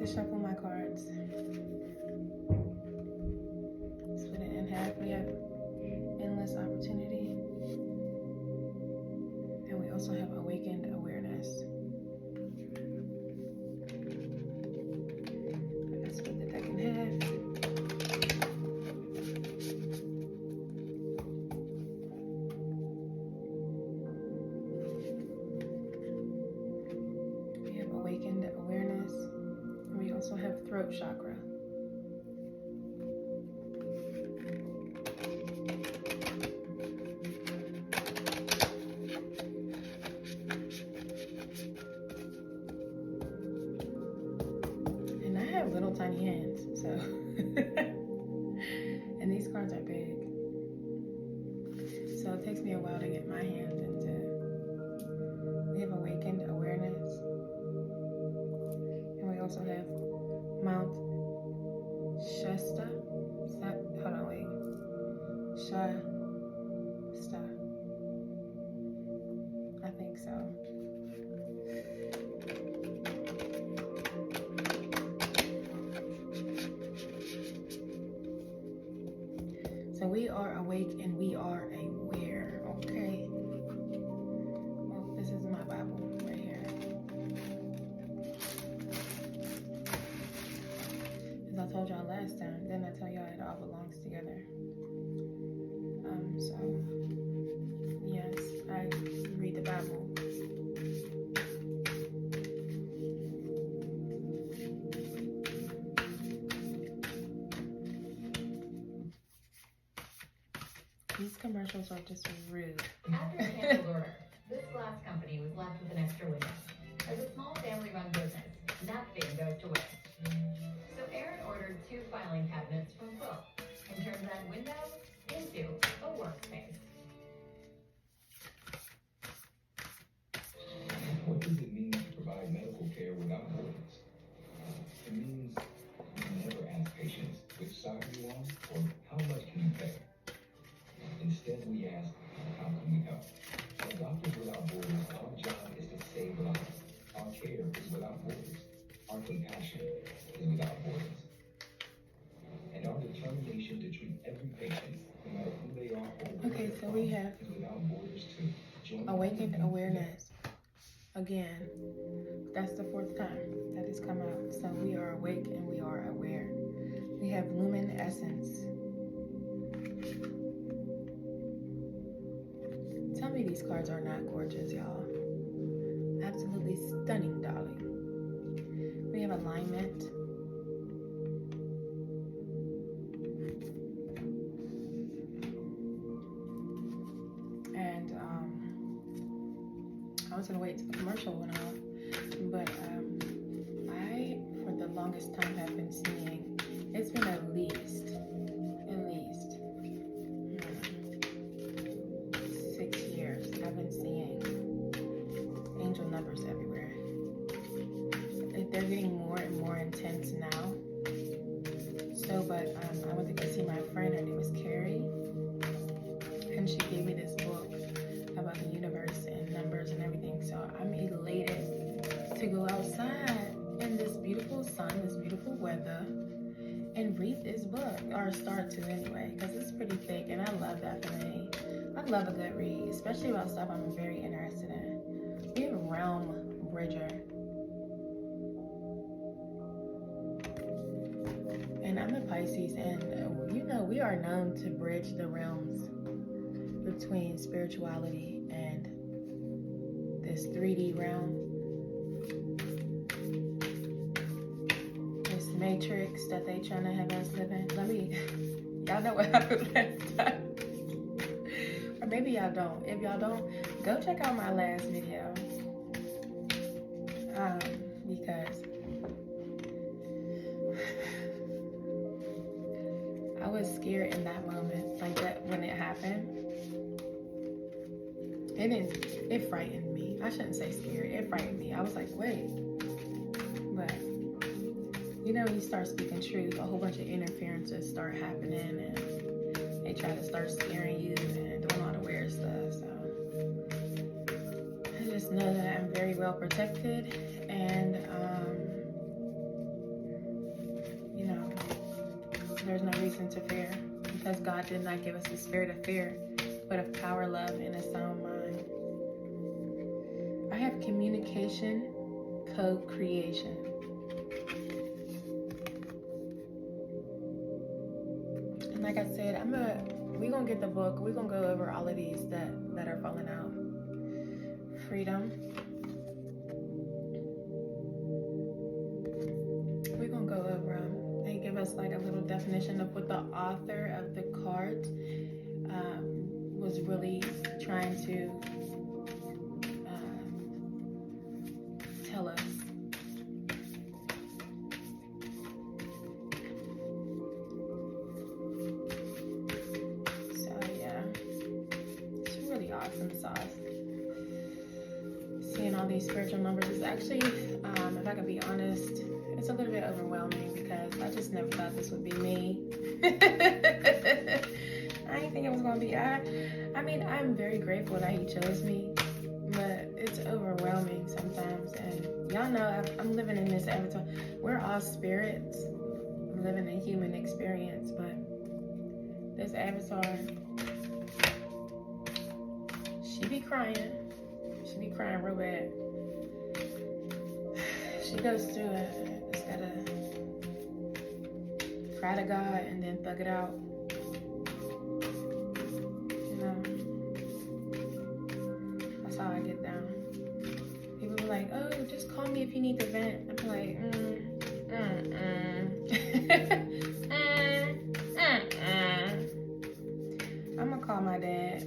to shuffle my cards. Split it in half. We have endless opportunity. And we also have awakened awareness. Let's split the deck in half. We have awakened awareness. And we also have throat chakra. Little tiny hands, so and these cards are big, so it takes me a while to get my hands into. We have awakened awareness, and we also have Mount Shasta. Hold on, wait. Shasta. I think so. So we are awake and we are aware, okay? Well, this is my Bible right here. As I told y'all last time, didn't I tell y'all it all belongs together? So, yes, I read the Bible. These commercials are just rude. After a canceled order, this glass company was left with an extra window. As a small family-run business, nothing goes to waste. So Aaron ordered 2 filing cabinets from Quill and turned that window into a workspace. What does it mean to provide medical care without borders? It means you never ask patients which side you on or how much can you pay. Instead, we ask, how can we help? At Doctors Without Borders, our job is to save lives. Our care is without borders. Our compassion is without borders. And our determination to treat every patient, no matter who they are or where Okay, they're so from, we have is without borders too. Join awakened us. awareness. Again, that's the 4th time that has come out. So we are awake and we are aware. We have luminescence. Tell me these cards are not gorgeous, y'all. Absolutely stunning, darling. We have alignment. And I was gonna wait till the commercial went off, but I, for the longest time, have been seeing, it's been at least 6 years. I've been seeing angel numbers everywhere. They're getting more and more intense now. So, but I went to go see my friend. Her name was Carrie, and she gave me this book about the universe and numbers and everything. So I'm elated to go outside in this beautiful sun, this beautiful weather, and read this book, or start to anyway, because it's pretty thick, and I love that for me. I love a good read, especially about stuff I'm very interested in. We have a realm bridger. And I'm a Pisces, and you know, we are known to bridge the realms between spirituality and this 3D realm. This matrix that they trying to have us live in. Y'all know what happened last time. Or maybe y'all don't. If y'all don't, go check out my last video. Because I was scared in that moment, like that when it happened. It frightened me. I shouldn't say scared. It frightened me. I was like, wait. But you know, when you start speaking truth, a whole bunch of interferences start happening, and they try to start scaring you and doing all the weird stuff. So I just know that I'm very well protected, and there's no reason to fear, because God did not give us the spirit of fear, but of power, love, and a sound mind. I have communication, co-creation. And like I said, we're gonna get the book. We're gonna go over all of these that are falling out. Freedom. We're gonna go over them. They give us like a little definition of what the author of the cards was really trying to tell us. So yeah, it's really awesome sauce. Seeing all these spiritual numbers is actually, if I could be honest, it's a little bit overwhelming because I just never thought this would be me. I didn't think it was going to be. I mean, I'm very grateful that he chose me, but it's overwhelming sometimes. And y'all know I'm living in this avatar. We're all spirits living a human experience, but this avatar, she be crying. She be crying real bad. She goes through it. Just gotta cry to God and then thug it out. You know, that's how I get down. People be like, "Oh, just call me if you need to vent." I'm like, I'm gonna call my dad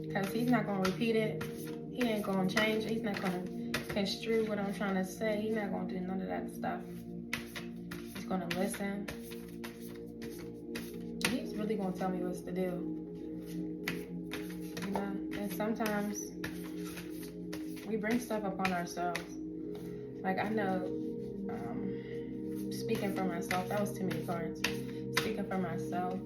because he's not gonna repeat it. He ain't gonna change. He's not gonna construe what I'm trying to say. He's not gonna do none of that stuff. He's gonna listen. He's really gonna tell me what to do. You know, and sometimes we bring stuff upon ourselves. Like I know, speaking for myself, that was too many cards. Speaking for myself,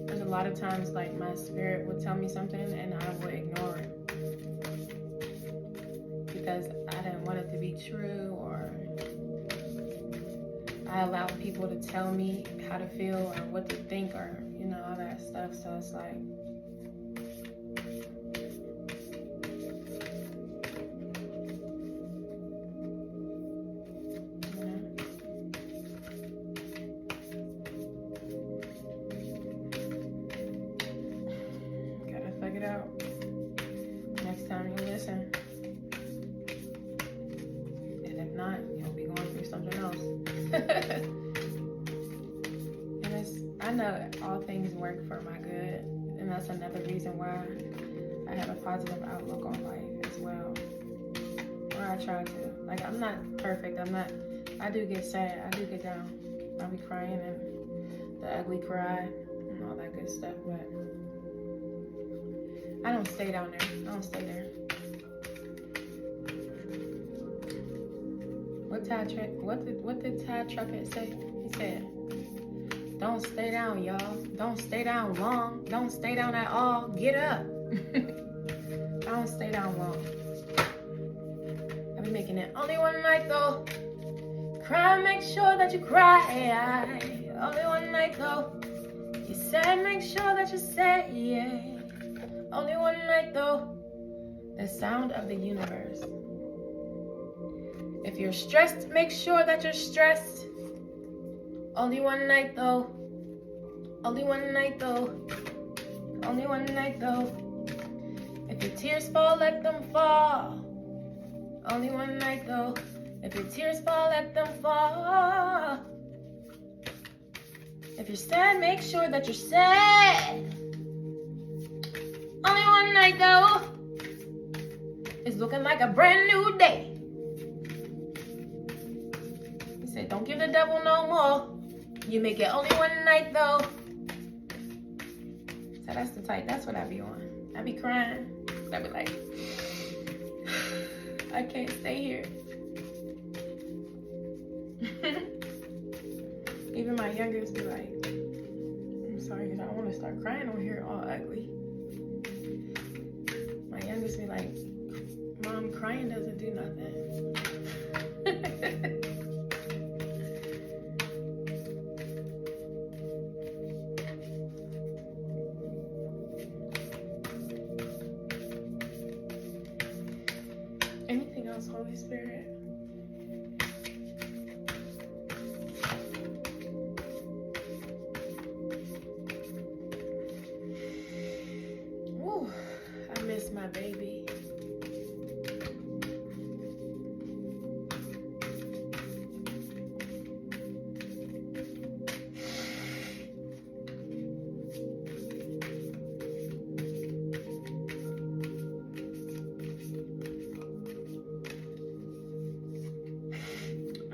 there's a lot of times like my spirit would tell me something and I would ignore it because I didn't want it to be true, or I allowed people to tell me how to feel or what to think, or you know, all that stuff. So it's like, out. Next time you listen. And if not, you'll be going through something else. And I know all things work for my good. And that's another reason why I have a positive outlook on life as well. Or I try to. Like, I'm not perfect. I do get sad. I do get down. I'll be crying and the ugly cry and all that good stuff, but I don't stay down there. I don't stay there. What did Ty Truckett say? He said, "Don't stay down, y'all. Don't stay down long. Don't stay down at all. Get up." I don't stay down long. I be making it only one night though. Cry, make sure that you cry. Only one night though. You said, make sure that you say yeah. Only one night though. The sound of the universe. If you're stressed, make sure that you're stressed. Only one night though. Only one night though. Only one night though. If your tears fall, let them fall. Only one night though. If your tears fall, let them fall. If you're sad, make sure that you're sad. Only one night though. It's looking like a brand new day. He said, don't give the devil no more. You make it only one night though. So that's the type, that's what I be on. I be crying. I be like, I can't stay here. Even my youngest be like, I'm sorry, because I don't want to start crying on here all ugly. My youngest be like, Mom, crying doesn't do nothing. Anything else, Holy Spirit? Woo, I miss my baby.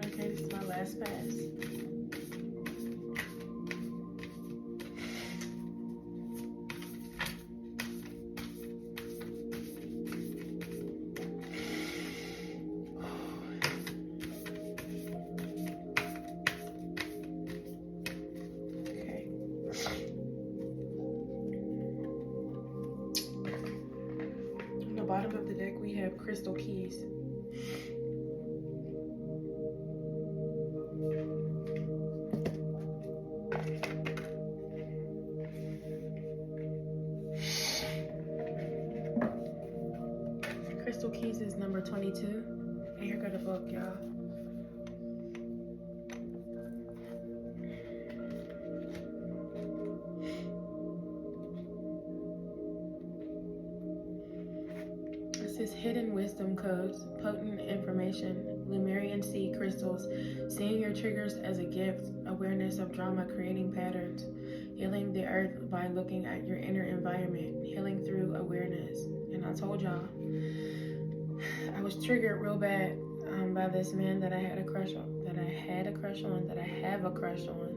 Okay, this is my last pass. Okay. On the bottom of the deck, we have crystal keys. Crystal keys is number 22. And here go the book, y'all. This is hidden wisdom codes, potent information, Lemurian sea crystals, seeing your triggers as a gift, awareness of drama creating patterns, healing the earth by looking at your inner environment, healing through awareness. And I told y'all, I was triggered real bad by this man that I had a crush on, that I have a crush on,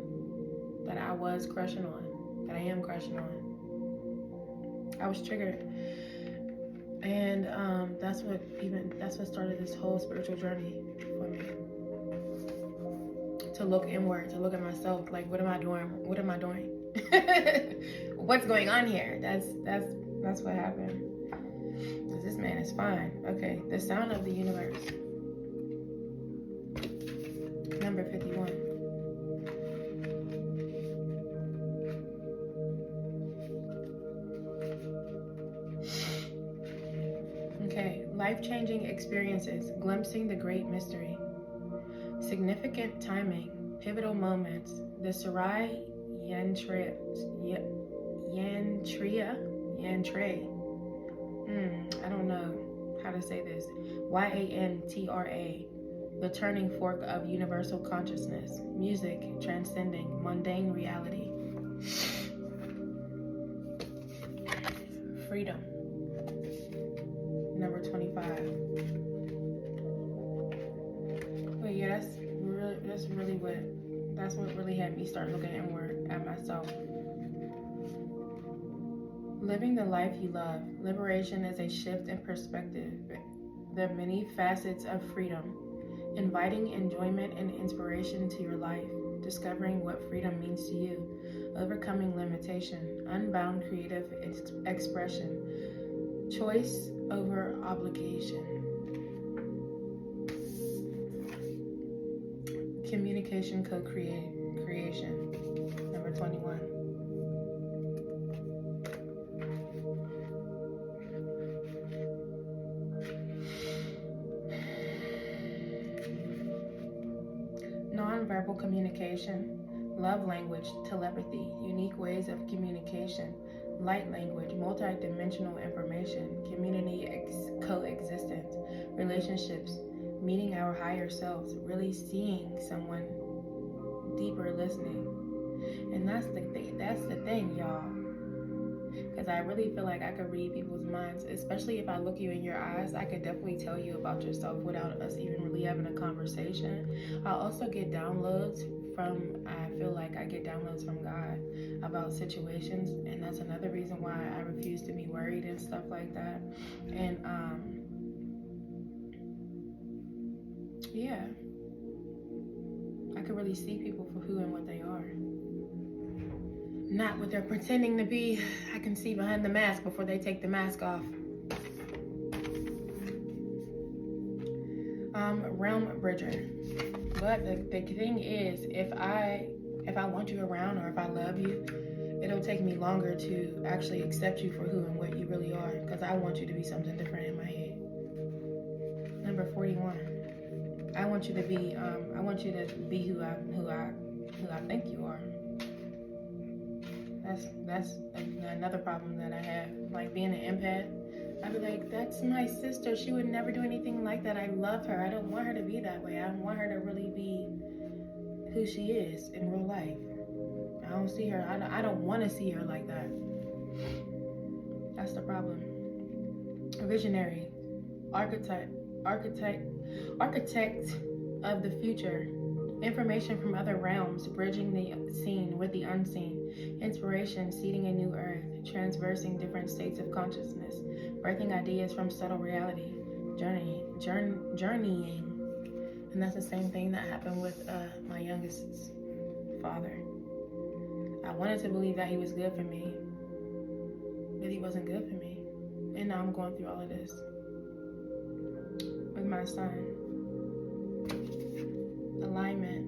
that I was crushing on, that I am crushing on. I was triggered. And that's what started this whole spiritual journey for me. To look inward, to look at myself, like, what am I doing? What am I doing? What's going on here? That's what happened. This man is fine. Okay, the sound of the universe. Number 51. Okay, life-changing experiences, glimpsing the great mystery. Significant timing, pivotal moments. The Sarai Yantre. I don't know how to say this. Yantra. The turning fork of universal consciousness. Music transcending mundane reality. Freedom. Number 25. But yeah, that's what really had me start looking inward at myself. Living the life you love. Liberation is a shift in perspective. The many facets of freedom. Inviting enjoyment and inspiration to your life. Discovering what freedom means to you. Overcoming limitation. Unbound creative expression. Choice over obligation. Communication co-creation. Number 21. Non-verbal communication. Love language, telepathy, unique ways of communication. Light language, multi-dimensional information, community coexistence, relationships, meeting our higher selves, really seeing someone, deeper listening. And that's the thing, y'all. Because I really feel like I could read people's minds, especially if I look you in your eyes. I could definitely tell you about yourself without us even really having a conversation. I also get downloads I feel like I get downloads from God about situations, and that's another reason why I refuse to be worried and stuff like that. And yeah, I can really see people for who and what they are, not what they're pretending to be. I can see behind the mask before they take the mask off. Realm bridger. But the thing is, if I want you around, or if I love you, it'll take me longer to actually accept you for who and what you really are, because I want you to be something different in my head. what do you want? I want you to be who I think you are. That's another problem that I have. Like being an empath, I'd be like, that's my sister. She would never do anything like that. I love her. I don't want her to be that way. I want her to really be who she is in real life. I don't see her. I don't want to see her like that. That's the problem. A visionary, architect of the future. Information from other realms, bridging the seen with the unseen. Inspiration, seeding a new earth, transversing different states of consciousness, birthing ideas from subtle reality, journeying. And that's the same thing that happened with my youngest's father. I wanted to believe that he was good for me, but he wasn't good for me. And now I'm going through all of this with my son. Alignment.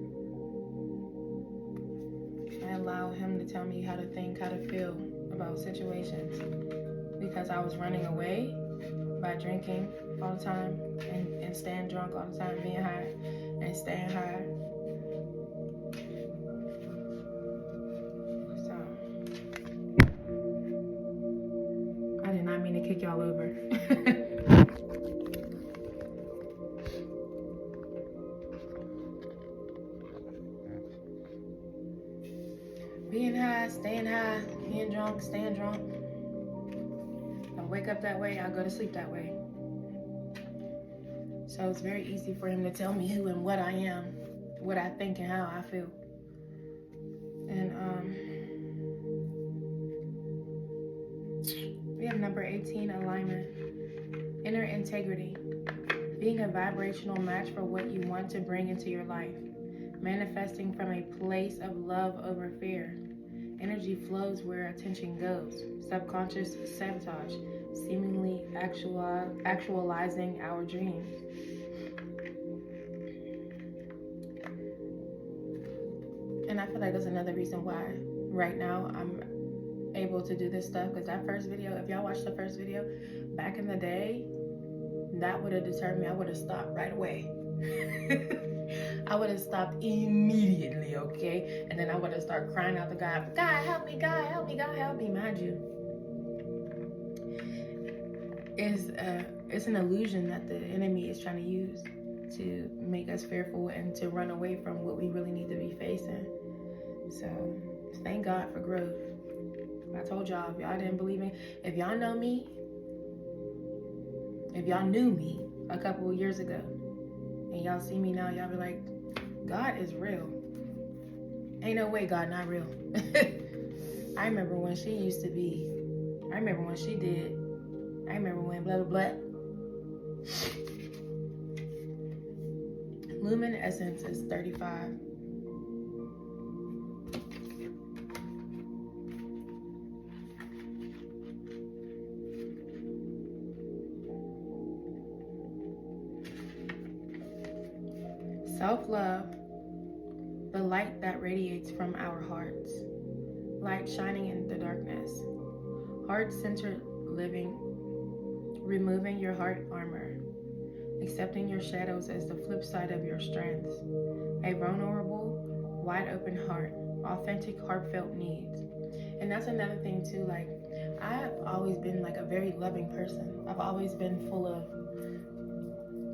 I allow him to tell me how to think, how to feel about situations, because I was running away by drinking all the time and staying drunk all the time, being high and staying high. So I did not mean to kick y'all over. Being high, staying high, being drunk, staying drunk. I wake up that way, I go to sleep that way. So it's very easy for him to tell me who and what I am, what I think and how I feel. And we have number 18, alignment. Inner integrity. Being a vibrational match for what you want to bring into your life. Manifesting from a place of love over fear. Energy flows where attention goes. Subconscious sabotage, seemingly actualizing our dreams. And I feel like that's another reason why right now I'm able to do this stuff, because that first video, if y'all watched the first video, back in the day, that would have deterred me. I would have stopped right away. I would have stopped immediately, okay? And then I would have started crying out to God, God, help me, God, help me, God, help me. Mind you, it's an illusion that the enemy is trying to use to make us fearful and to run away from what we really need to be facing. So thank God for growth. I told y'all, if y'all didn't believe me, if y'all know me, if y'all knew me a couple of years ago, and y'all see me now, y'all be like, God is real. Ain't no way God not real. I remember when she used to be. I remember when she did. I remember when blah, blah, blah. Lumen Essence is 35. Self-love, the light that radiates from our hearts, light shining in the darkness, heart-centered living, removing your heart armor, accepting your shadows as the flip side of your strengths, a vulnerable, wide-open heart, authentic, heartfelt needs. And that's another thing too, like, I've always been like a very loving person. I've always been full of,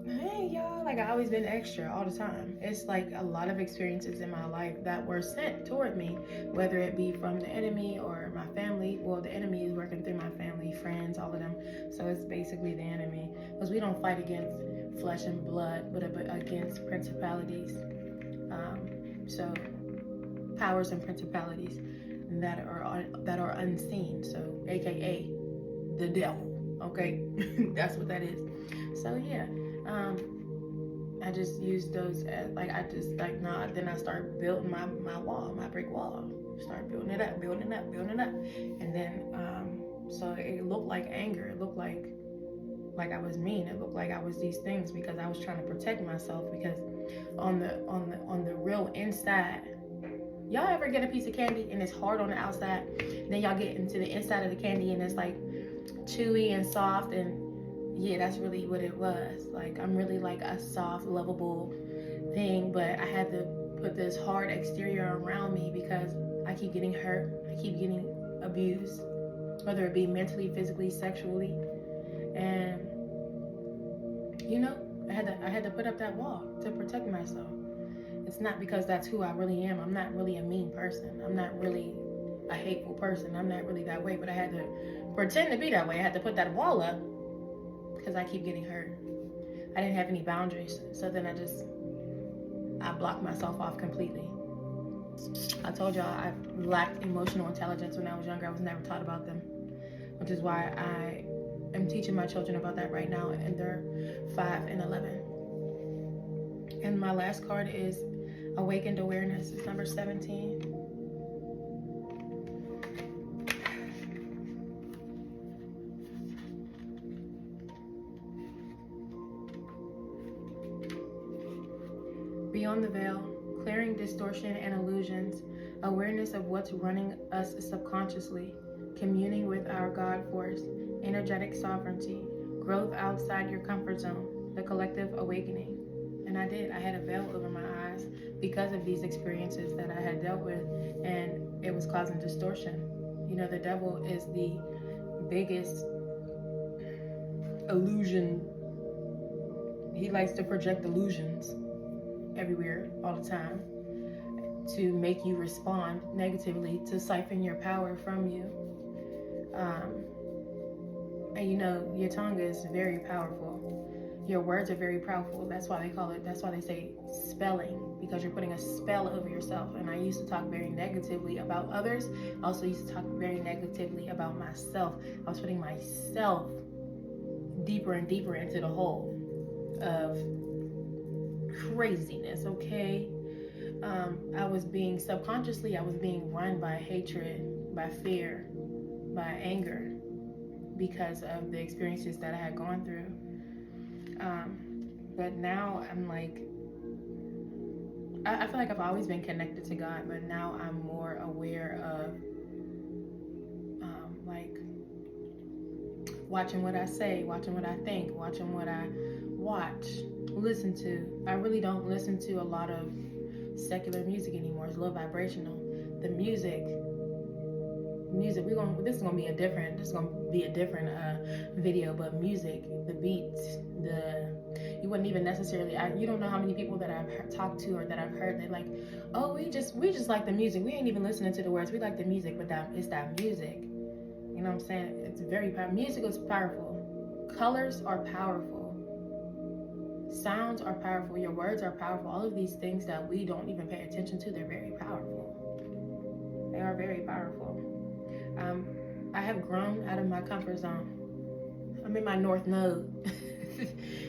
hey y'all, like I always been extra all the time. It's like a lot of experiences in my life that were sent toward me, whether it be from the enemy or my family. Well, the enemy is working through my family, friends, all of them. So it's basically the enemy, because we don't fight against flesh and blood, but against principalities. So powers and principalities that are unseen. So AKA the devil. Okay, that's what that is. So yeah. I just use those as then I start building my wall, my brick wall. Start building it up. And then so it looked like anger. It looked like I was mean. It looked like I was these things because I was trying to protect myself, because on the real inside, y'all ever get a piece of candy and it's hard on the outside, then y'all get into the inside of the candy and it's like chewy and soft, and yeah, that's really what it was. Like, I'm really like a soft, lovable thing, but I had to put this hard exterior around me because I keep getting hurt. I keep getting abused, whether it be mentally, physically, sexually. And, you know, I had to put up that wall to protect myself. It's not because that's who I really am. I'm not really a mean person. I'm not really a hateful person. I'm not really that way, but I had to pretend to be that way. I had to put that wall up because I keep getting hurt. I didn't have any boundaries, so then I blocked myself off completely. I told y'all I lacked emotional intelligence when I was younger. I was never taught about them, which is why I am teaching my children about that right now, and they're 5 and 11. And my last card is Awakened Awareness. It's number 17. Beyond the veil, clearing distortion and illusions, awareness of what's running us subconsciously, communing with our God force, energetic sovereignty, growth outside your comfort zone, the collective awakening. And I did. I had a veil over my eyes because of these experiences that I had dealt with, and it was causing distortion. You know, the devil is the biggest illusion. He likes to project illusions everywhere all the time to make you respond negatively, to siphon your power from you. And you know, your tongue is very powerful. Your words are very powerful. That's why they say spelling, because you're putting a spell over yourself. And I used to talk very negatively about others. I also used to talk very negatively about myself. I was putting myself deeper and deeper into the hole of craziness, okay? I was being run by hatred, by fear, by anger, because of the experiences that I had gone through. But now I'm like, I feel like I've always been connected to God, but now I'm more aware of like watching what I say, watching what I think, watching what I listen to. I really don't listen to a lot of secular music anymore. It's low vibrational. The music this is gonna be a different video, but music, the beats, you wouldn't even necessarily, you don't know how many people that I've talked to or that I've heard, they're like, oh, we just like the music, we ain't even listening to the words, we like the music, but it's that music, you know what I'm saying? It's very powerful. Music is powerful, colors are powerful, sounds are powerful, your words are powerful. All of these things that we don't even pay attention to, they're very powerful. They are very powerful. I have grown out of my comfort zone. I'm in my North Node.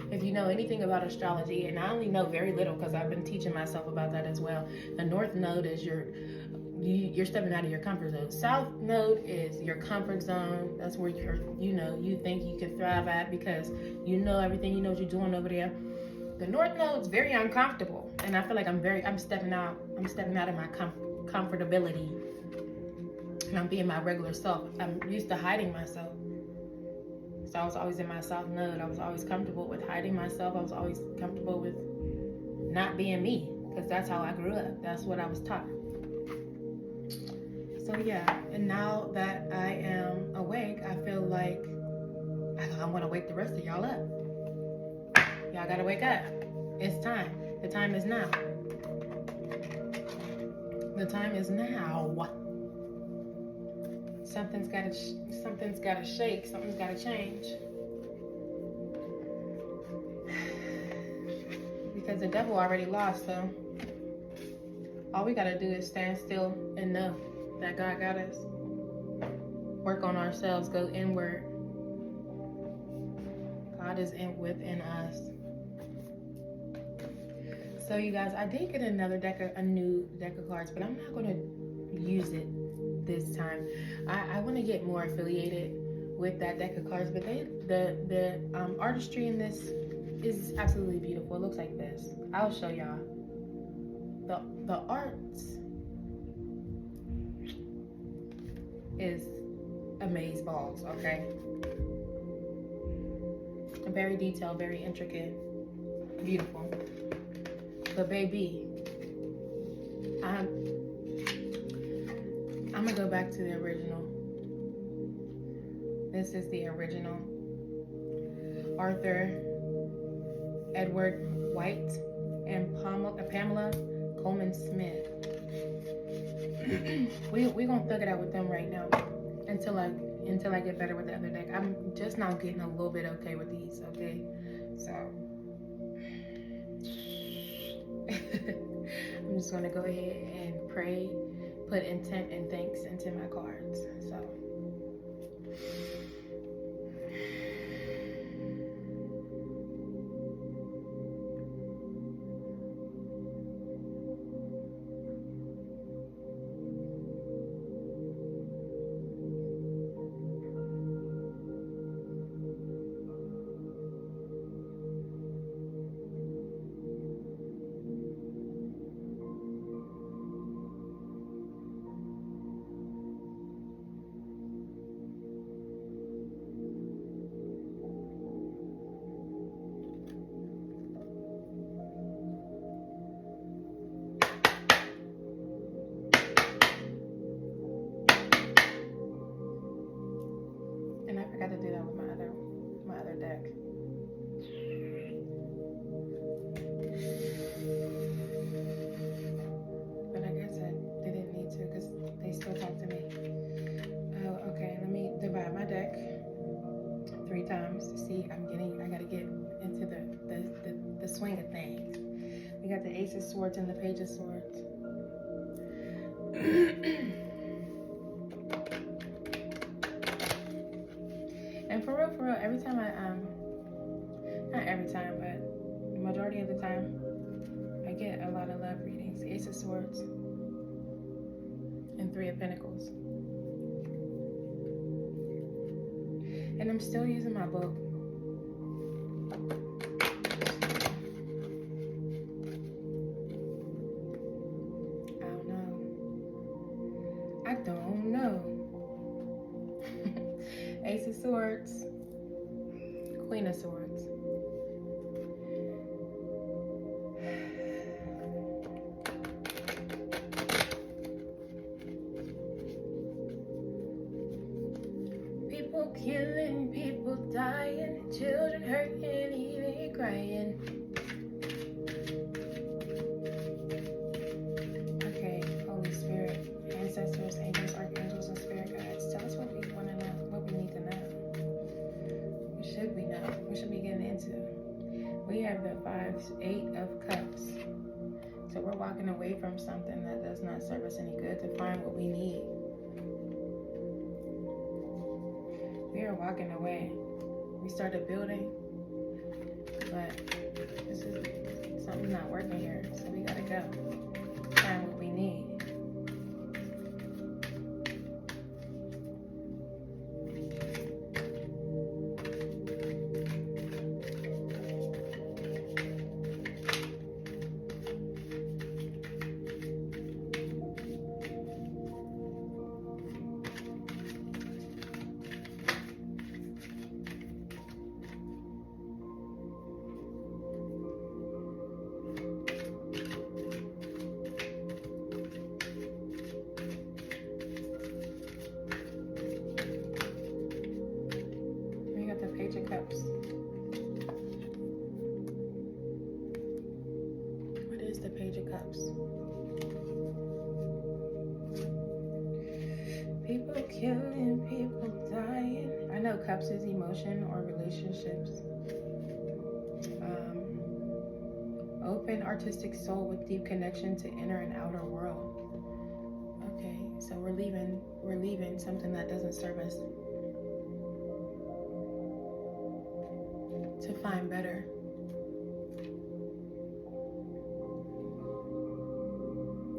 If you know anything about astrology, and I only know very little because I've been teaching myself about that as well. The North Node is you're stepping out of your comfort zone. South Node is your comfort zone. That's where you think you can thrive at because you know everything, you know what you're doing over there. The North Node is very uncomfortable, and I feel like I'm stepping out of my comfortability. And I'm being my regular self. I'm used to hiding myself. So I was always in my South Node. I was always comfortable with hiding myself. I was always comfortable with not being me, because that's how I grew up. That's what I was taught. So yeah, and now that I am awake, I feel like I want to wake the rest of y'all up. Y'all gotta wake up. It's time. The time is now. The time is now. Something's gotta shake. Something's gotta change. Because the devil already lost, so all we gotta do is stand still and know that God got us. Work on ourselves, go inward. God is within us. So you guys, I did get a new deck of cards, but I'm not gonna use it this time. I want to get more affiliated with that deck of cards, but the artistry in this is absolutely beautiful. It looks like this. I'll show y'all. The art is amazeballs, okay? Very detailed, very intricate, beautiful. But baby, I'm gonna go back to the original. This is the original. Arthur Edward White and Pamela Coleman Smith. we gonna thug it out with them right now until I get better with the other deck. I'm just now getting a little bit okay with these, okay? So I'm just gonna go ahead and pray, put intent and thanks into my cards. So and I forgot to do that with my other deck. But I guess I didn't need to because they still talk to me. Oh, okay. Let me divide my deck 3 times. See, I gotta get into the swing of things. We got the Ace of Swords and the Page of Swords. And for real, every time not every time, but the majority of the time, I get a lot of love readings. Ace of Swords and 3 of Pentacles. And I'm still using my book. I don't know. Ace of Swords, Queen of Swords. People killing, people dying, children hurting, even crying. Okay, Holy Spirit, ancestors, angels, archangels, and spirit guides, tell us what we want to know, what we need to know. What should we know? What should we get into? We have the 8 of Cups. So we're walking away from something that does not serve us any good to find what we need. We are walking away. We started building, but this is something's not working here, so we gotta go find what we need. Page of Cups. What is the Page of Cups? People killing, people dying. I know Cups is emotion or relationships. Open artistic soul with deep connection to inner and outer world. Okay, so we're leaving something that doesn't serve us to find better.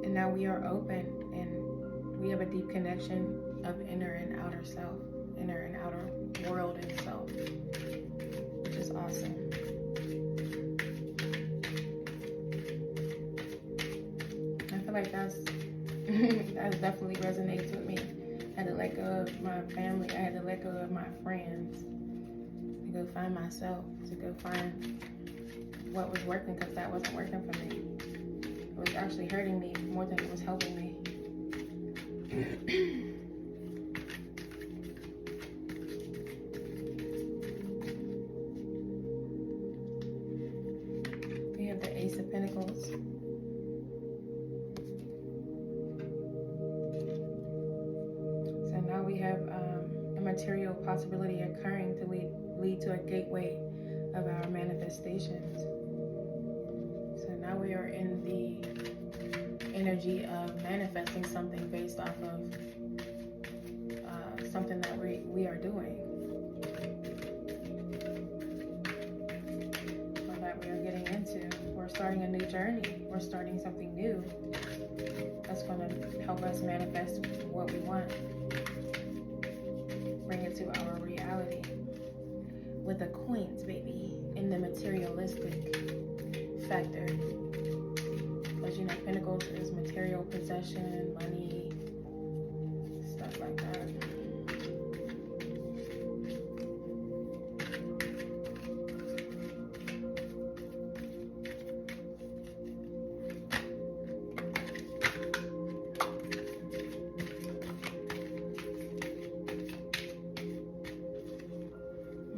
And now we are open and we have a deep connection of inner and outer self, inner and outer world itself, which is awesome. I feel like that definitely resonates with me. I had to let go of my family. I had to let go of my friends. go find myself, to go find what was working, because that wasn't working for me. It was actually hurting me more than it was helping me. We have the Ace of Pentacles. So now we have a material possibility occurring to lead to a gateway of our manifestations. So now we are in the energy of manifesting something based off of something that we are doing, or that we are getting into. We're starting a new journey. We're starting something new that's going to help us manifest what we want, bring it to our reality. With the coins, baby, in the materialistic factor. Because, you know, Pentacles is material possession, money, stuff like that.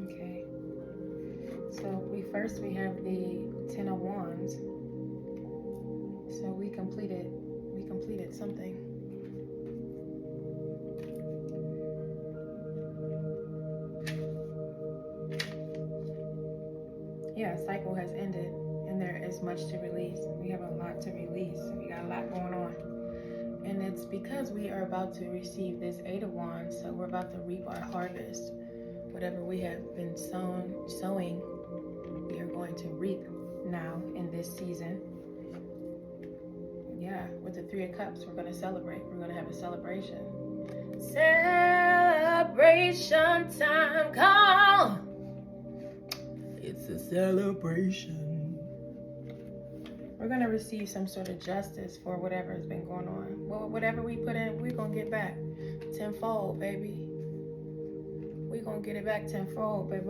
Okay. So we have the Ten of Wands. So we completed something. Yeah, a cycle has ended and there is much to release. We have a lot to release. We got a lot going on. And it's because we are about to receive this Eight of Wands, so we're about to reap our harvest. Whatever we have been sowing, we are going to reap now in this season. Yeah, with the Three of Cups, we're going to celebrate. We're going to have a celebration. Celebration time, call. It's a celebration. We're going to receive some sort of justice for whatever has been going on. Well, whatever we put in, we're going to get back tenfold, baby. We're going to get it back tenfold, baby.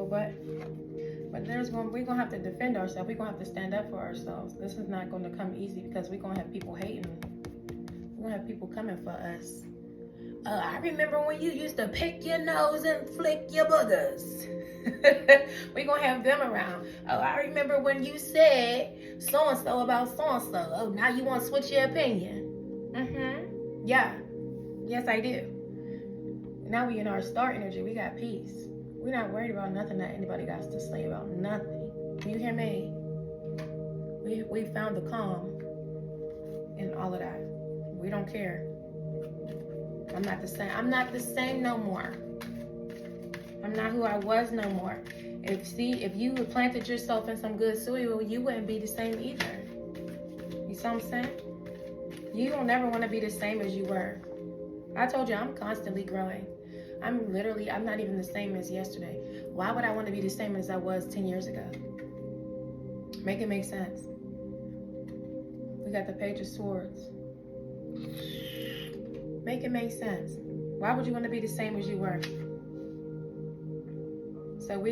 But we're going to have to defend ourselves. We're going to have to stand up for ourselves. This is not going to come easy because we're going to have people hating. We're going to have people coming for us. I remember when you used to pick your nose and flick your boogers. We're going to have them around. Oh, I remember when you said so-and-so about so-and-so. Oh, now you want to switch your opinion. Yeah. Yes, I do. Now we in our star energy. We got peace. We're not worried about nothing that anybody got to say about nothing. Do you hear me? We found the calm in all of that. We don't care. I'm not the same. I'm not the same no more. I'm not who I was no more. If you had planted yourself in some good soil, you wouldn't be the same either. You see what I'm saying? You don't never want to be the same as you were. I told you I'm constantly growing. I'm not even the same as yesterday. Why would I want to be the same as I was 10 years ago? Make it make sense. We got the Page of Swords. Make it make sense. Why would you want to be the same as you were? So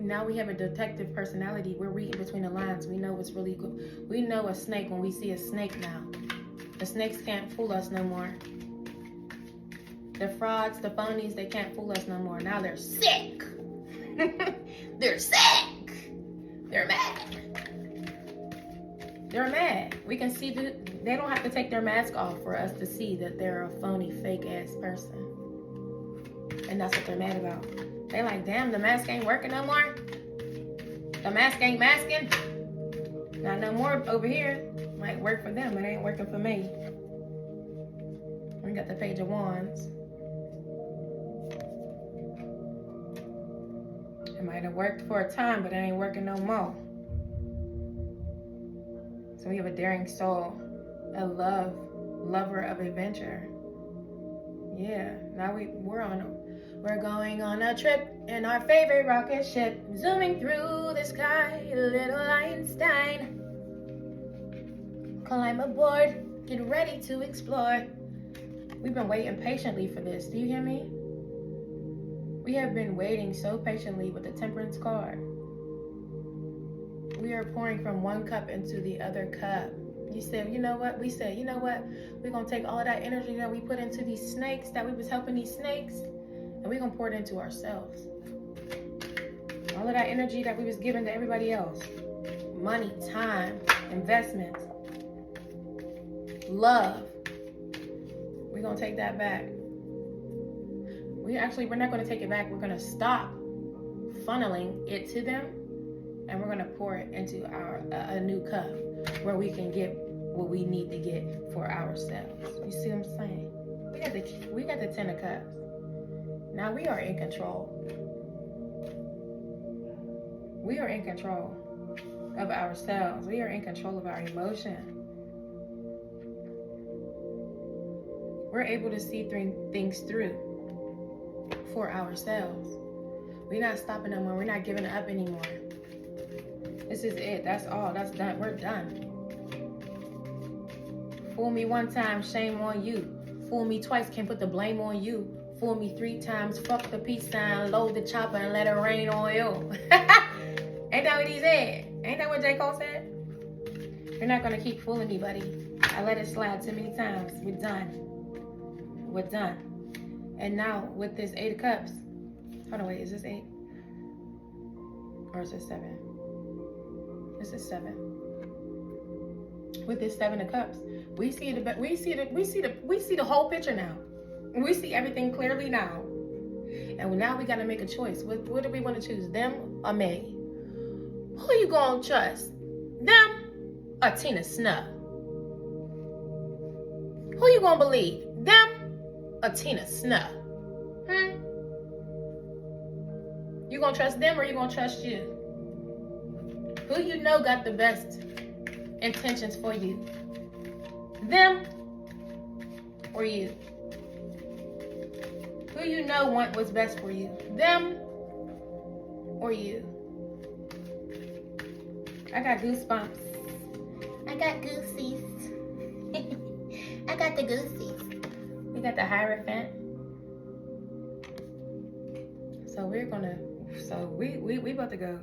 now we have a detective personality. We're reading between the lines. We know what's really good. We know a snake when we see a snake now. The snakes can't fool us no more. The frauds, the phonies, they can't fool us no more. Now they're sick. They're sick. They're mad. They're mad. We can see they don't have to take their mask off for us to see that they're a phony, fake ass person. And that's what they're mad about. They like, damn, the mask ain't working no more. The mask ain't masking. Not no more over here. Might work for them, but it ain't working for me. We got the Page of Wands. It might have worked for a time, but it ain't working no more. So we have a daring soul, a lover of adventure. Yeah, now we're going on a trip in our favorite rocket ship, zooming through the sky, little Einstein. Climb aboard, get ready to explore. We've been waiting patiently for this. Do you hear me? We have been waiting so patiently with the temperance card. We are pouring from one cup into the other cup. You said, you know what? We said, you know what? We're going to take all of that energy that we put into these snakes, that we was helping these snakes, and we're going to pour it into ourselves. All of that energy that we was giving to everybody else. Money, time, investment, love. We're going to take that back. We're not going to take it back. We're going to stop funneling it to them, and we're going to pour it into a new cup where we can get what we need to get for ourselves. You see what I'm saying? We got the 10 of cups. Now we are in control. We are in control of ourselves. We are in control of our emotion. We're able to see things through for ourselves. We're not stopping no more. We're not giving up anymore. This is it. That's all. That's done. We're done. Fool me one time, shame on you. Fool me twice, can put the blame on you. Fool me 3 times, fuck the peace sign, load the chopper and let it rain on you. Ain't that what he said? Ain't that what J. Cole said? You're not gonna keep fooling me, buddy. I let it slide too many times. We're done. We're done. And now with this 8 of cups, hold on, wait, is this 8? Or is this 7? This is 7. With this 7 of cups, we see the whole picture now. We see everything clearly now. And now we gotta make a choice. What do we want to choose? Them or me? Who you gonna trust? Them or Tina Snow? Who you gonna believe? Them or Tina Snow? You gonna trust them or you gonna trust you? Who you know got the best intentions for you? Them or you? Who you know want what's best for you? Them or you? I got goosebumps. I got goosies. I got the goosies. We got the Hierophant. So we about to go.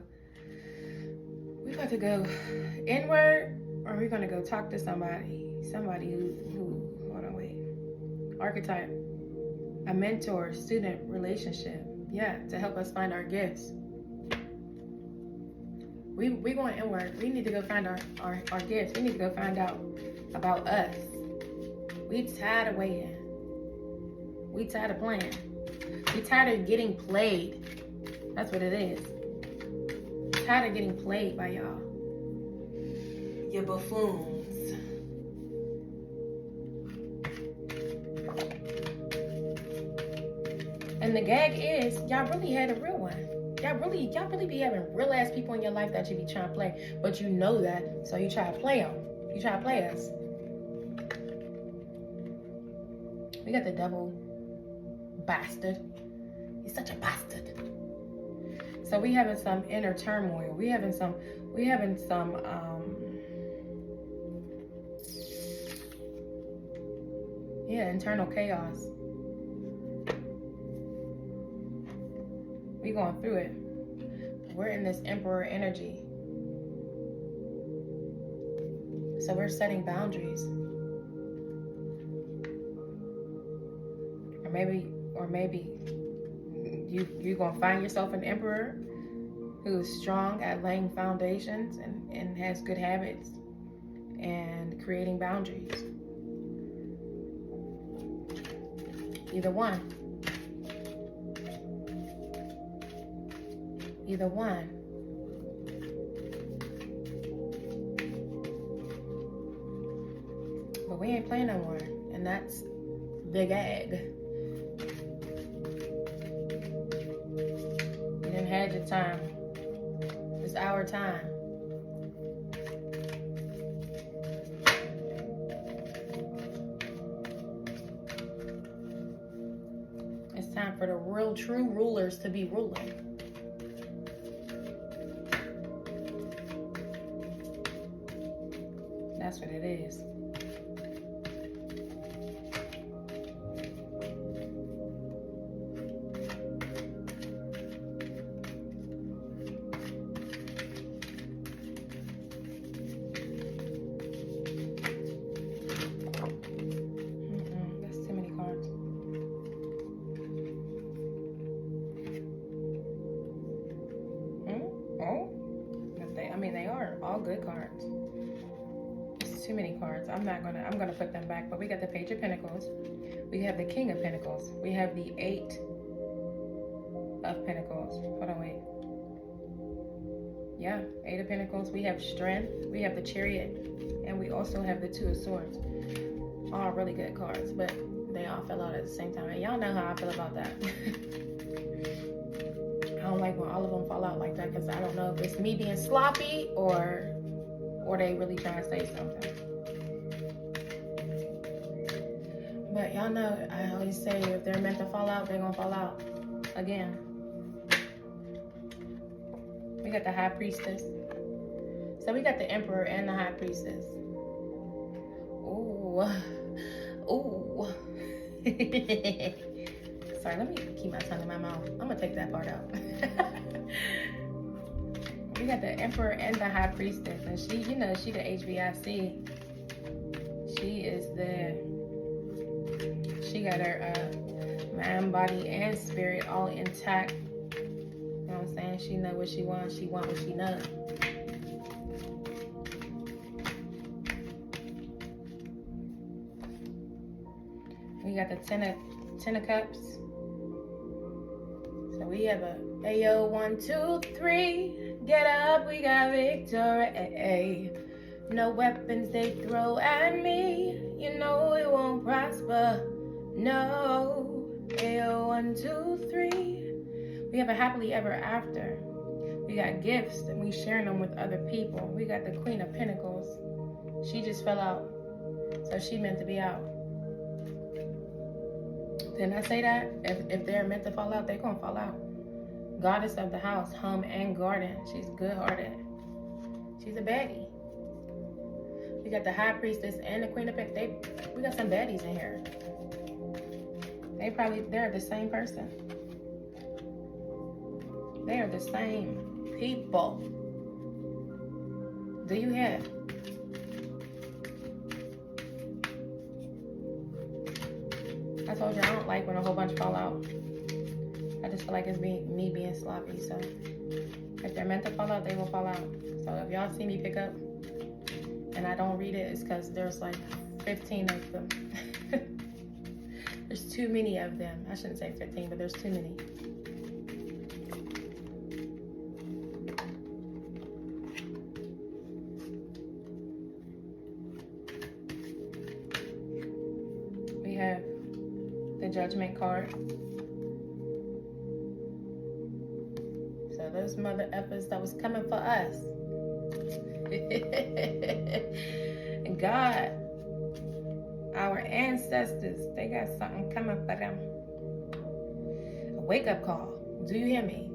We about to go inward, or we're gonna go talk to somebody who hold on, wait. Archetype, a mentor-student relationship. Yeah, to help us find our gifts. We going inward. We need to go find our gifts. We need to go find out about us. We tired of waiting. We tired of playing. We tired of getting played. That's what it is. Tired of getting played by y'all. You buffoons. And the gag is, y'all really had a real one. Y'all really be having real ass people in your life that you be trying to play, but you know that, so you try to play them. You try to play us. We got the devil, bastard. He's such a bastard. So we having some inner turmoil. We having some internal chaos. We going through it. We're in this emperor energy. So we're setting boundaries. Or maybe you're gonna find yourself an emperor who's strong at laying foundations and has good habits and creating boundaries. Either one. Either one. But we ain't playing no more. And that's the gag. You done had your time. It's our time. It's time for the real true rulers to be ruling. That's what it is. It's too many cards. I'm gonna put them back. But we got the Page of Pentacles. We have the King of Pentacles. We have the Eight of Pentacles. Hold on, wait. Yeah, Eight of Pentacles. We have Strength. We have the Chariot. And we also have the Two of Swords. All really good cards, but they all fell out at the same time. And y'all know how I feel about that. I don't like when all of them fall out like that, because I don't know if it's me being sloppy or they really trying to say something. But y'all know, I always say, if they're meant to fall out, they're gonna fall out again. We got the High Priestess. So we got the Emperor and the High Priestess. Ooh. Ooh. Sorry, let me keep my tongue in my mouth. I'm gonna take that part out. We got the Emperor and the High Priestess, and she, you know, she the HBIC. She is she got her mind, body, and spirit all intact. You know what I'm saying? She know what she wants. She want what she knows. We got the Ten of Cups. So we have a Ayo, 1, 2, 3. Get up, we got victory. No weapons they throw at me. You know it won't prosper. No. Ayo, 1, 2, 3. We have a happily ever after. We got gifts and we sharing them with other people. We got the Queen of Pentacles. She just fell out. So she meant to be out. Didn't I say that? If they're meant to fall out, they're going to fall out. Goddess of the house, home and garden. She's good-hearted. She's a baddie. We got the High Priestess and the Queen of Pentacles. We got some baddies in here. They're the same person. They are the same people. Do you have? I told you I don't like when a whole bunch fall out. I just feel like it's me being sloppy. So if they're meant to fall out, they will fall out. So if y'all see me pick up and I don't read it, it's because there's like 15 of them. There's too many of them. I shouldn't say 15, but there's too many. We have the Judgment card. So those mother effers that was coming for us. And God, our ancestors, they got something coming for them. A wake-up call. Do you hear me?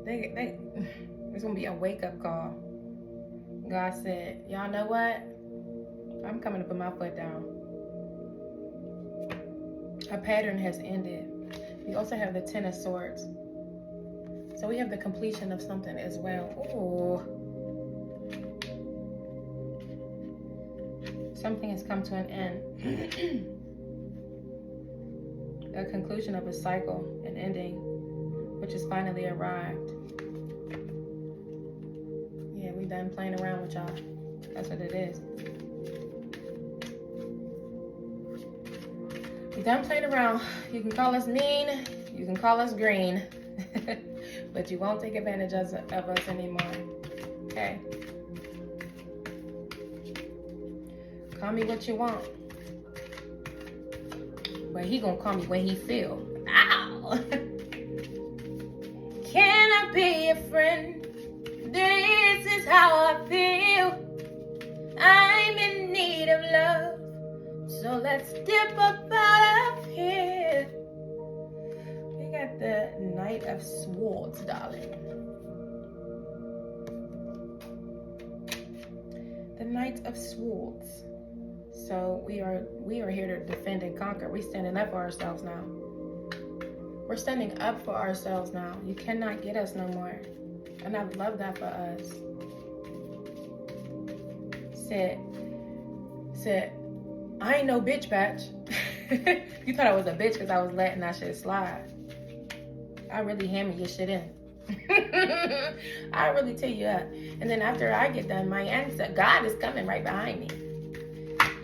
There's gonna be a wake-up call. God said, y'all know what? I'm coming to put my foot down. A pattern has ended. We also have the Ten of Swords. So we have the completion of something as well. Ooh. Something has come to an end. A conclusion of a cycle, an ending, which has finally arrived. Yeah, we done playing around with y'all. That's what it is. We done playing around. You can call us mean, you can call us green, but you won't take advantage of us anymore. Okay? Call me what you want. But he gonna call me when he feel. Ow! Can I be a friend? This is how I feel. I'm in need of love. So let's dip up out of here. We got the Knight of Swords, darling. The Knight of Swords. So we are here to defend and conquer. We're standing up for ourselves now. We're standing up for ourselves now. You cannot get us no more. And I love that for us. Said, I ain't no bitch batch. You thought I was a bitch because I was letting that shit slide. I really hammer your shit in. I really tell you that. And then after I get done, my answer, God is coming right behind me.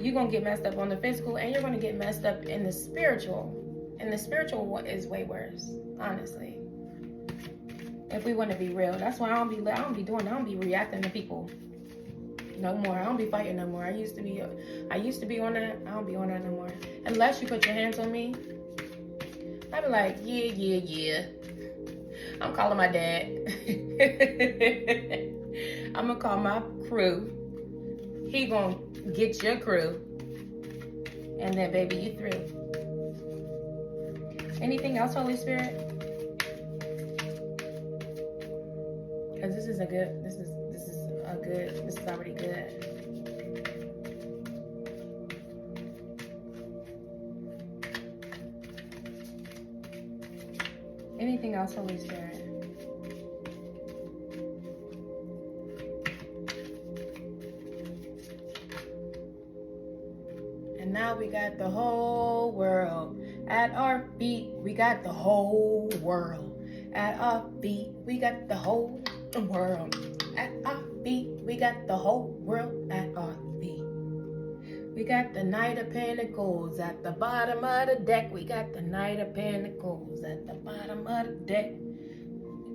you're gonna get messed up on the physical, and you're gonna get messed up in the spiritual. And the spiritual is way worse, honestly. If we want to be real, that's why I don't be reacting to people no more. I don't be fighting no more. I used to be on that. I don't be on that no more. Unless you put your hands on me, I be like, yeah. I'm calling my dad. I'm gonna call my crew. He gonna get your crew, and then baby, you through. Anything else, Holy Spirit? Because this is already good. Anything else, Holy Spirit? And now we got the whole world at our feet. We got the whole world at our feet. We got the whole world at our feet. We got the whole world at our feet. We got the Knight of Pentacles at the bottom of the deck. We got the Knight of Pentacles at the bottom of the deck.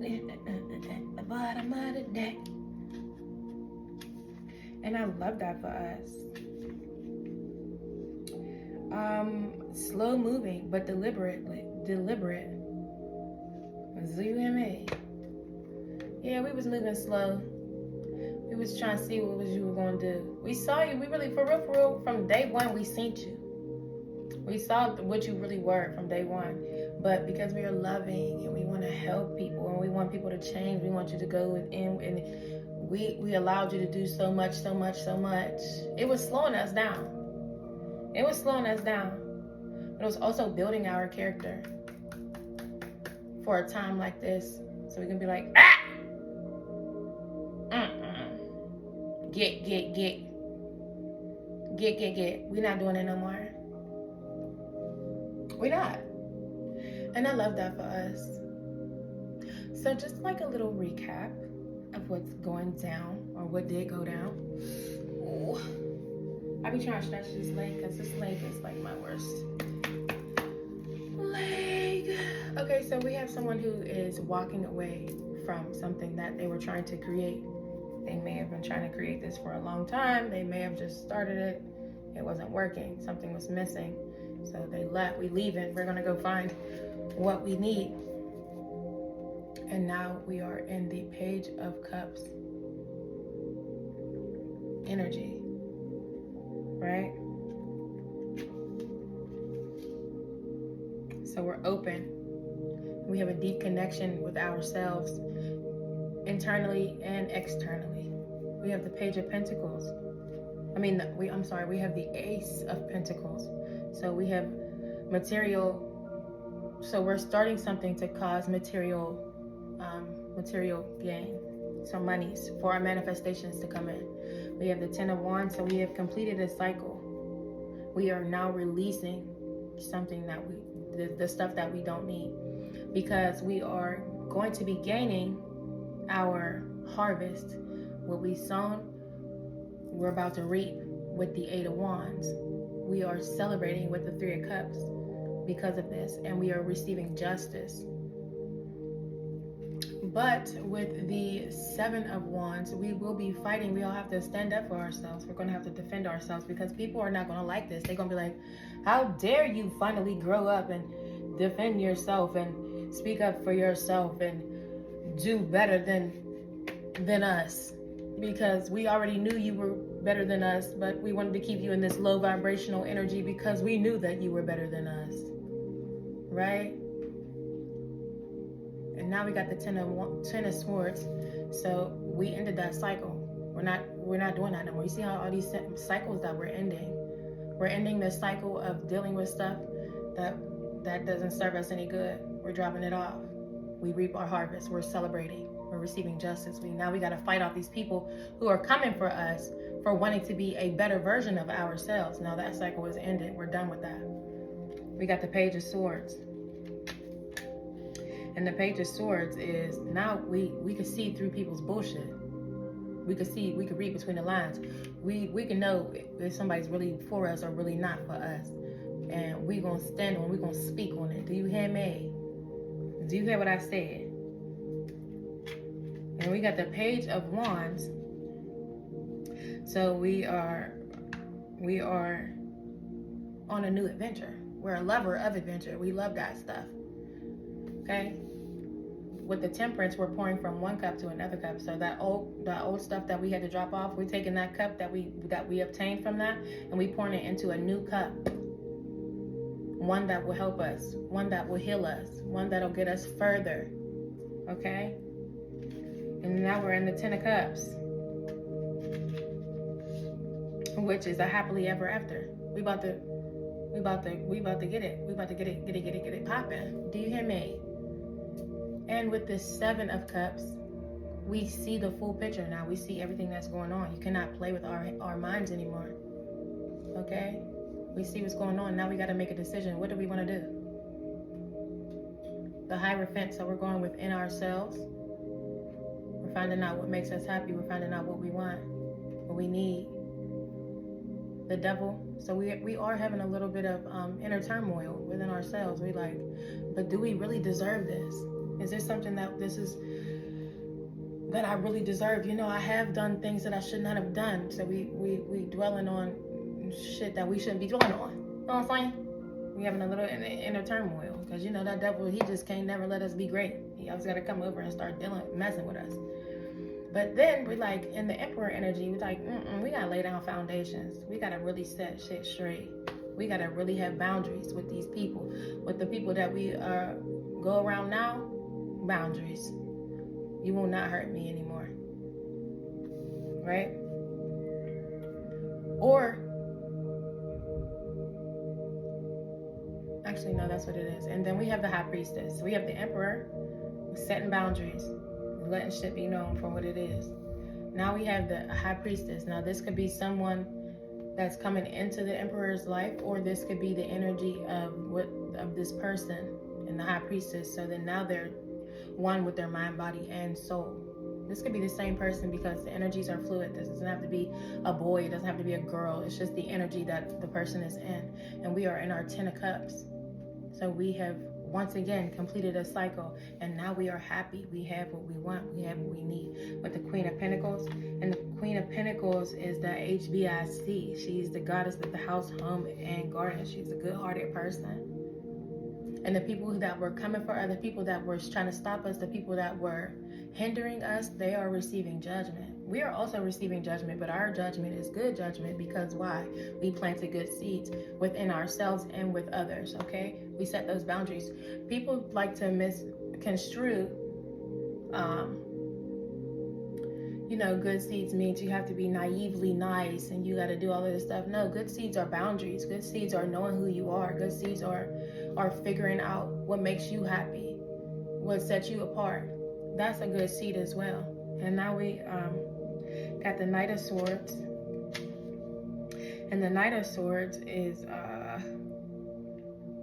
At the bottom of the deck. And I love that for us. Slow moving, but deliberate. You and me. Yeah, we was moving slow. We was trying to see what you were gonna do. We saw you. We really, for real, from day one, we seen you. We saw what you really were from day one. But because we are loving and we want to help people and we want people to change, we want you to go within, and we allowed you to do so much. It was slowing us down. But it was also building our character for a time like this. So we can be like, Get. We're not doing it no more. We're not. And I love that for us. So just like a little recap of what's going down, or what did go down. Ooh. I be trying to stretch this leg because this leg is like my worst leg. Okay, so we have someone who is walking away from something that they were trying to create. They may have been trying to create this for a long time. They may have just started it. It wasn't working. Something was missing. So they left. We leaving. We're going to go find what we need. And now we are in the Page of Cups energy. Right? So we're open. We have a deep connection with ourselves, internally and externally. We have the Page of Pentacles. We have the Ace of Pentacles. So we have material. So we're starting something to cause material gain. So monies for our manifestations to come in. We have the Ten of Wands. So we have completed a cycle. We are now releasing something that the stuff that we don't need, because we are going to be gaining our harvest. What we sown, we're about to reap with the Eight of Wands. We are celebrating with the Three of Cups because of this, and we are receiving justice. But with the Seven of Wands, we will be fighting. We all have to stand up for ourselves. We're going to have to defend ourselves, because people are not going to like this. They're going to be like, how dare you finally grow up and defend yourself and speak up for yourself and do better than us, because we already knew you were better than us, but we wanted to keep you in this low vibrational energy because we knew that you were better than us, right? And now we got the Ten of Swords. So we ended that cycle. We're not doing that anymore. You see how all these cycles that we're ending? We're ending the cycle of dealing with stuff that doesn't serve us any good. We're dropping it off. We reap our harvest. We're celebrating. We're receiving justice. Now we got to fight off these people who are coming for us for wanting to be a better version of ourselves. Now that cycle is ended. We're done with that. We got the Page of Swords. And the Page of Swords is now we can see through people's bullshit. We could read between the lines. we can know if somebody's really for us or really not for us. And we gonna stand on, we gonna speak on it. Do you hear me? Do you hear what I said? And we got the Page of Wands. So we are on a new adventure. We're a lover of adventure. We love that stuff. Okay? With the Temperance, we're pouring from one cup to another cup. So that old stuff that we had to drop off, we're taking that cup that we obtained from that, and we pouring it into a new cup. One that will help us, one that will heal us, one that'll get us further. Okay? And now we're in the 10 of Cups, which is a happily ever after. We about to get it. We about to get it popping. Do you hear me? And with the 7 of Cups, we see the full picture now. We see everything that's going on. You cannot play with our minds anymore. Okay? We see what's going on. Now we got to make a decision. What do we want to do? The Hierophant, so we're going within ourselves. We're finding out what makes us happy. We're finding out what we want, what we need. The Devil, so we are having a little bit of inner turmoil within ourselves. We like, but do we really deserve this? Is this something that I really deserve? You know, I have done things that I should not have done. So we dwelling on shit that we shouldn't be dwelling on. You know what I'm saying? We having a little inner turmoil because you know that devil, he just can't never let us be great. He always got to come over and start messing with us. But then we like in the Emperor energy, we like, we gotta lay down foundations. We gotta really set shit straight. We gotta really have boundaries with these people, with the people that we go around now. Boundaries. You will not hurt me anymore, right? Or actually, no, that's what it is. And then we have the High Priestess. We have the Emperor setting boundaries, letting shit be known for what it is. Now we have the High Priestess. Now this could be someone that's coming into the Emperor's life, or this could be the energy of this person and the High Priestess. So then now they're one with their mind, body, and soul. This could be the same person because the energies are fluid. This doesn't have to be a boy. It doesn't have to be a girl. It's just the energy that the person is in. And we are in our 10 of Cups. So we have once again completed a cycle, and now we are happy. We have what we want. We have what we need. With the Queen of Pentacles, and the Queen of Pentacles is the HBIC. She's the goddess of the house, home, and garden. She's a good-hearted person. And the people that were coming for us, the people that were trying to stop us, the people that were hindering us, they are receiving judgment. We are also receiving judgment, but our judgment is good judgment because why? We planted good seeds within ourselves and with others, okay? We set those boundaries. People like to misconstrue, good seeds means you have to be naively nice and you got to do all of this stuff. No, good seeds are boundaries. Good seeds are knowing who you are. Good seeds are figuring out what makes you happy, what sets you apart. That's a good seed as well. And now we got the Knight of Swords. And the Knight of Swords is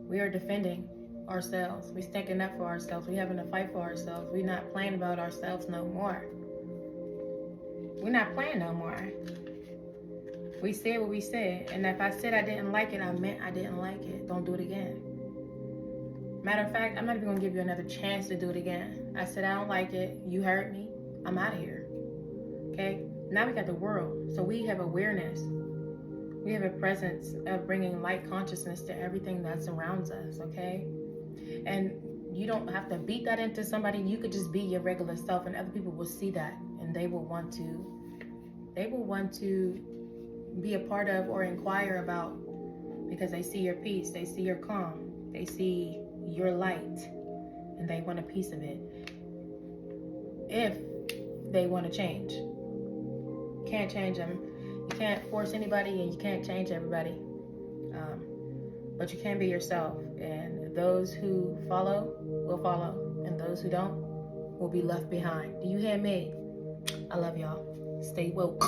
we are defending ourselves. We're sticking up for ourselves. We're having to fight for ourselves. We're not playing about ourselves no more. We're not playing no more. We said what we said. And if I said I didn't like it, I meant I didn't like it. Don't do it again. Matter of fact, I'm not even going to give you another chance to do it again. I said I don't like it. You hurt me. I'm out of here. Okay? Now we got the World. So we have awareness. We have a presence of bringing light consciousness to everything that surrounds us. Okay? And you don't have to beat that into somebody. You could just be your regular self, and other people will see that, and they will want to be a part of or inquire about, because they see your peace, they see your calm, they see your light, and they want a piece of it. If they want to change, can't change them. You can't force anybody, and you can't change everybody. But you can be yourself, and those who follow will follow, and those who don't will be left behind. Do you hear me? I love y'all. Stay woke.